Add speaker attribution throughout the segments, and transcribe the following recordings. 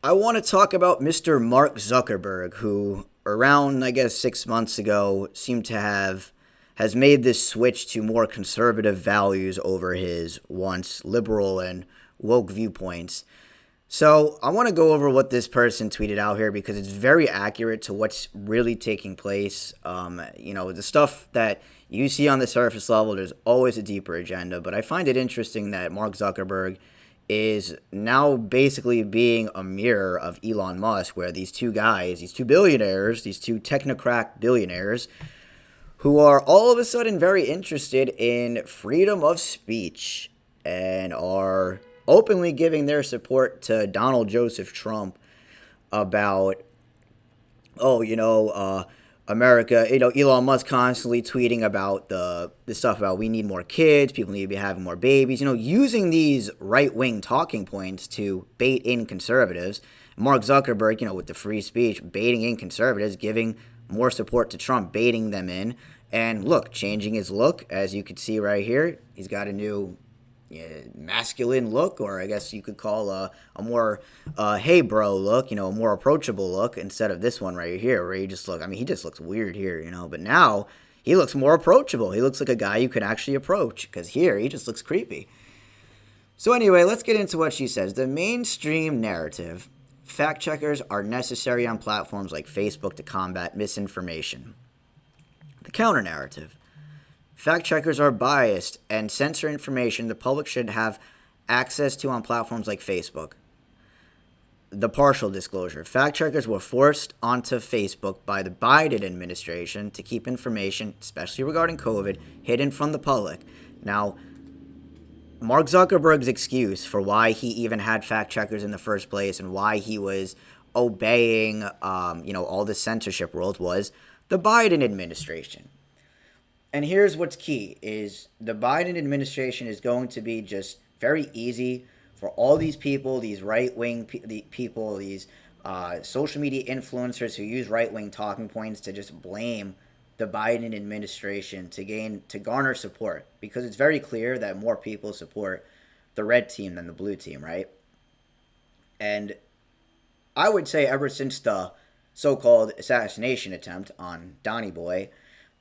Speaker 1: I want to talk about Mr. Mark Zuckerberg, who around, I guess, 6 months ago seemed to have has made this switch to more conservative values over his once liberal and woke viewpoints. So I want to go over what this person tweeted out here because it's very accurate to what's really taking place. The stuff that you see on the surface level, there's always a deeper agenda. But I find it interesting that Mark Zuckerberg is now basically being a mirror of Elon Musk, where these two guys, these two billionaires, these two technocrat billionaires, who are all of a sudden very interested in freedom of speech and are openly giving their support to Donald Joseph Trump about, America, Elon Musk constantly tweeting about the stuff about we need more kids, people need to be having more babies, using these right-wing talking points to bait in conservatives. Mark Zuckerberg, with the free speech, baiting in conservatives, giving more support to Trump, baiting them in. And look, changing his look, as you could see right here. He's got a new masculine look, or I guess you could call a more hey bro look, a more approachable look instead of this one right here where he just looks weird here, but now he looks more approachable. He looks like a guy you could actually approach, because here he just looks creepy. So anyway, let's get into what she says. The mainstream narrative: fact checkers are necessary on platforms like Facebook to combat misinformation. The counter narrative: fact checkers are biased and censor information the public should have access to on platforms like Facebook. The partial disclosure: fact checkers were forced onto Facebook by the Biden administration to keep information, especially regarding COVID, hidden from the public. Now, Mark Zuckerberg's excuse for why he even had fact checkers in the first place and why he was obeying, all the censorship rules was the Biden administration. And here's what's key is the Biden administration is going to be just very easy for all these people, these right-wing people, these social media influencers who use right-wing talking points to just blame the Biden administration to garner support, because it's very clear that more people support the red team than the blue team, right? And I would say ever since the so-called assassination attempt on Donny Boy,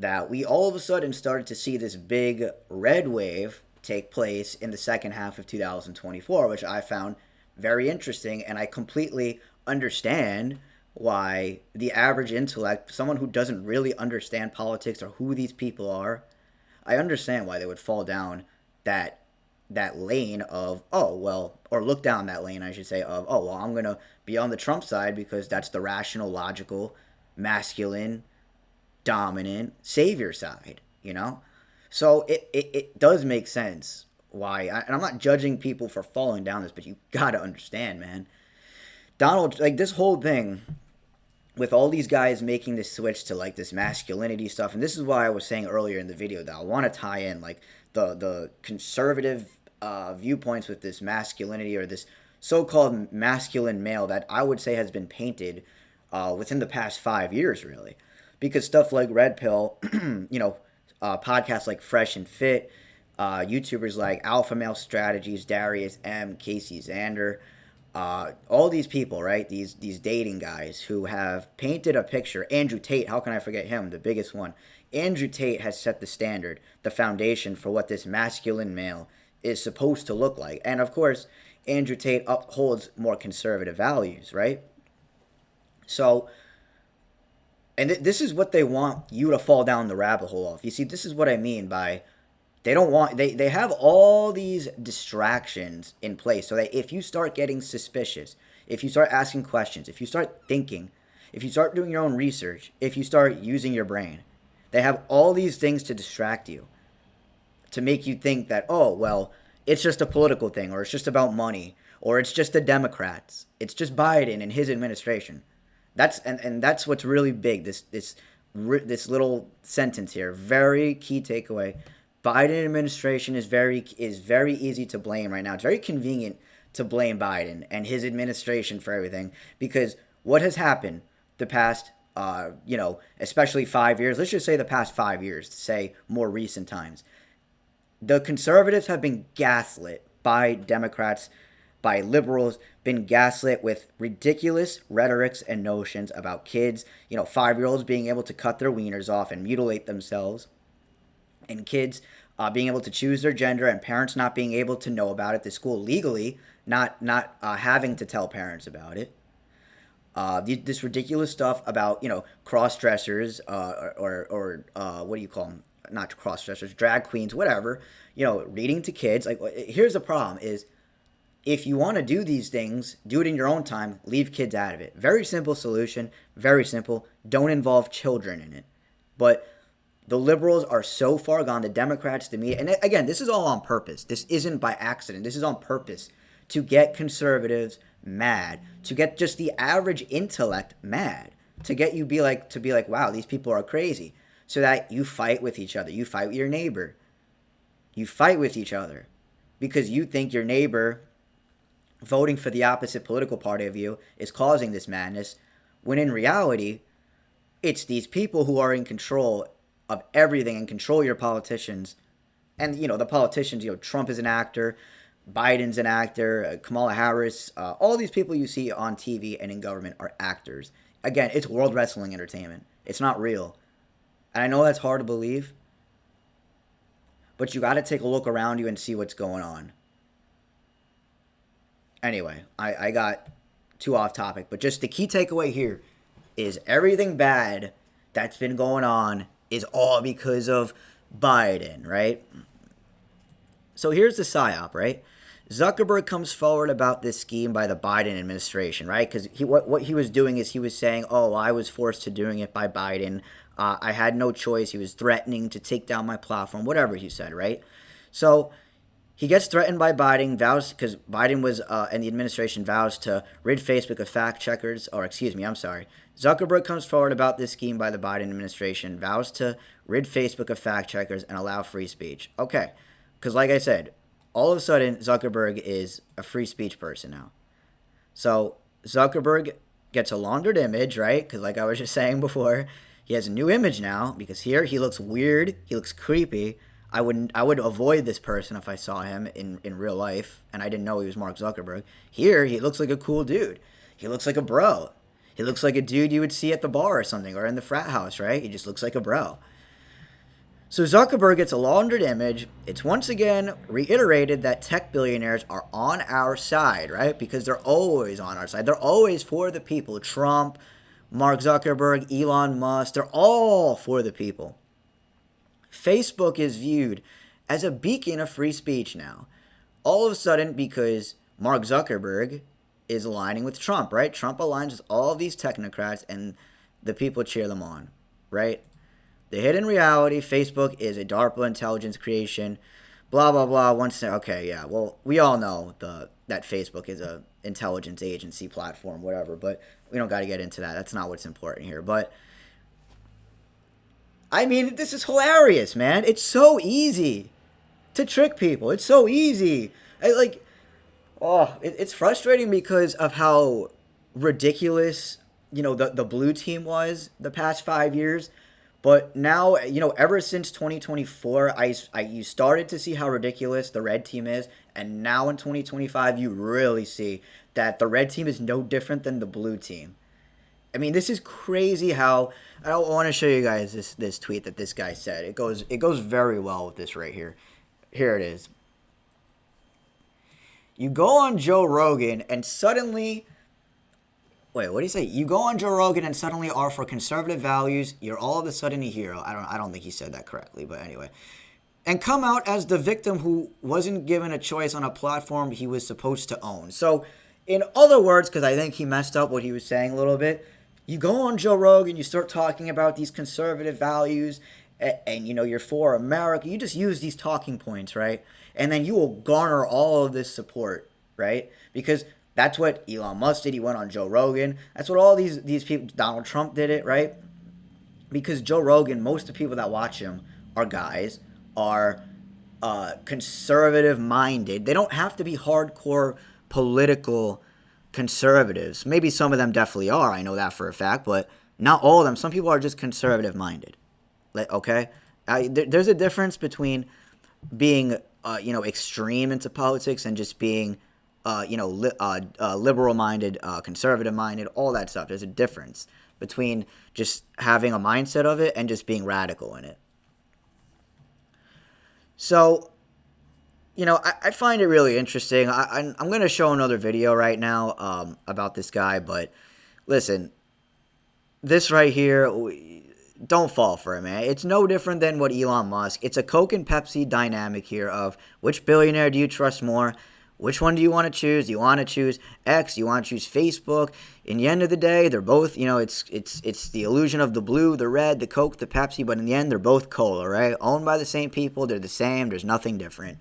Speaker 1: that we all of a sudden started to see this big red wave take place in the second half of 2024, which I found very interesting, and I completely understand why the average intellect, someone who doesn't really understand politics or who these people are, I understand why they would fall down that lane of, or look down that lane, I should say, of, I'm going to be on the Trump side because that's the rational, logical, masculine, dominant savior side, So it does make sense why, and I'm not judging people for falling down this, but you got to understand, man. This whole thing with all these guys making this switch to this masculinity stuff, and this is why I was saying earlier in the video that I want to tie in the conservative viewpoints with this masculinity, or this so-called masculine male that I would say has been painted within the past 5 years, really. Because stuff like Red Pill, podcasts like Fresh and Fit, YouTubers like Alpha Male Strategies, Darius M., Casey Zander, all these people, right? These dating guys who have painted a picture. Andrew Tate, how can I forget him? The biggest one. Andrew Tate has set the standard, the foundation for what this masculine male is supposed to look like. And of course, Andrew Tate upholds more conservative values, right? So, and this is what they want you to fall down the rabbit hole of. You see, this is what I mean by they have all these distractions in place so that if you start getting suspicious, if you start asking questions, if you start thinking, if you start doing your own research, if you start using your brain, they have all these things to distract you, to make you think that, it's just a political thing, or it's just about money, or it's just the Democrats, it's just Biden and his administration. That's what's really big. This little sentence here, very key takeaway. Biden administration is very easy to blame right now. It's very convenient to blame Biden and his administration for everything, because what has happened the past, especially 5 years. Let's just say the past 5 years, to say more recent times. The conservatives have been gaslit by Democrats by liberals, been gaslit with ridiculous rhetorics and notions about kids, 5-year-olds being able to cut their wieners off and mutilate themselves, and kids being able to choose their gender, and parents not being able to know about it, the school legally not having to tell parents about it. This ridiculous stuff about cross dressers or what do you call them? Not cross dressers, drag queens, whatever. Reading to kids. Like, here's the problem: is if you want to do these things, do it in your own time. Leave kids out of it. Very simple solution. Very simple. Don't involve children in it. But the liberals are so far gone. The Democrats, the media, and again, this is all on purpose. This isn't by accident. This is on purpose to get conservatives mad, to get just the average intellect mad, to get you to be like, wow, these people are crazy, so that you fight with each other. You fight with your neighbor. You fight with each other because you think your neighbor voting for the opposite political party of you is causing this madness, when in reality, it's these people who are in control of everything and control your politicians. And, the politicians, Trump is an actor, Biden's an actor, Kamala Harris, all these people you see on TV and in government are actors. Again, it's World Wrestling Entertainment. It's not real. And I know that's hard to believe, but you got to take a look around you and see what's going on. Anyway, I got too off topic, but just the key takeaway here is everything bad that's been going on is all because of Biden, right? So here's the psyop, right? Zuckerberg comes forward about this scheme by the Biden administration, right? Because what he was doing is he was saying, oh, I was forced to doing it by Biden. I had no choice. He was threatening to take down my platform, whatever he said, right? So he gets threatened by Biden, vows, because Biden was, and the administration vows to rid Facebook of fact checkers, or excuse me, I'm sorry. Zuckerberg comes forward about this scheme by the Biden administration, vows to rid Facebook of fact checkers and allow free speech. Okay, because like I said, all of a sudden, Zuckerberg is a free speech person now. So Zuckerberg gets a laundered image, right? Because like I was just saying before, he has a new image now because here he looks weird. He looks creepy. I would avoid this person if I saw him in real life, and I didn't know he was Mark Zuckerberg. Here, he looks like a cool dude. He looks like a bro. He looks like a dude you would see at the bar or something, or in the frat house, right? He just looks like a bro. So Zuckerberg gets a laundered image. It's once again reiterated that tech billionaires are on our side, right? Because they're always on our side. They're always for the people. Trump, Mark Zuckerberg, Elon Musk, they're all for the people. Facebook is viewed as a beacon of free speech now. All of a sudden, because Mark Zuckerberg is aligning with Trump, right? Trump aligns with all these technocrats and the people cheer them on, right? The hidden reality, Facebook is a DARPA intelligence creation, blah, blah, blah. Okay, yeah, well, we all know that Facebook is a intelligence agency platform, whatever, but we don't got to get into that. That's not what's important here. But, I mean, this is hilarious, man. It's so easy to trick people. It's so easy. It's frustrating because of how ridiculous, the blue team was the past 5 years. But now, ever since 2024, you started to see how ridiculous the red team is. And now in 2025, you really see that the red team is no different than the blue team. I mean, this is crazy how... I want to show you guys this tweet that this guy said. It goes very well with this right here. Here it is. You go on Joe Rogan and suddenly... Wait, what do you say? You go on Joe Rogan and suddenly are for conservative values. You're all of a sudden a hero. I don't think he said that correctly, but anyway. And come out as the victim who wasn't given a choice on a platform he was supposed to own. So, in other words, because I think he messed up what he was saying a little bit, you go on Joe Rogan, you start talking about these conservative values, and you're for America. You just use these talking points, right? And then you will garner all of this support, right? Because that's what Elon Musk did. He went on Joe Rogan. That's what all these people, Donald Trump did it, right? Because Joe Rogan, most of the people that watch him are conservative-minded. They don't have to be hardcore political conservatives. Maybe some of them definitely are. I know that for a fact, but not all of them. Some people are just conservative-minded. Okay? There's a difference between being, extreme into politics and just being liberal-minded, conservative-minded, all that stuff. There's a difference between just having a mindset of it and just being radical in it. So, I find it really interesting. I'm going to show another video right now about this guy, but listen, this right here, don't fall for it, man. It's no different than what Elon Musk. It's a Coke and Pepsi dynamic here of which billionaire do you trust more? Which one do you want to choose? Do you want to choose X? Do you want to choose Facebook? In the end of the day, they're both, it's the illusion of the blue, the red, the Coke, the Pepsi, but in the end, they're both cola, right? Owned by the same people, they're the same, there's nothing different.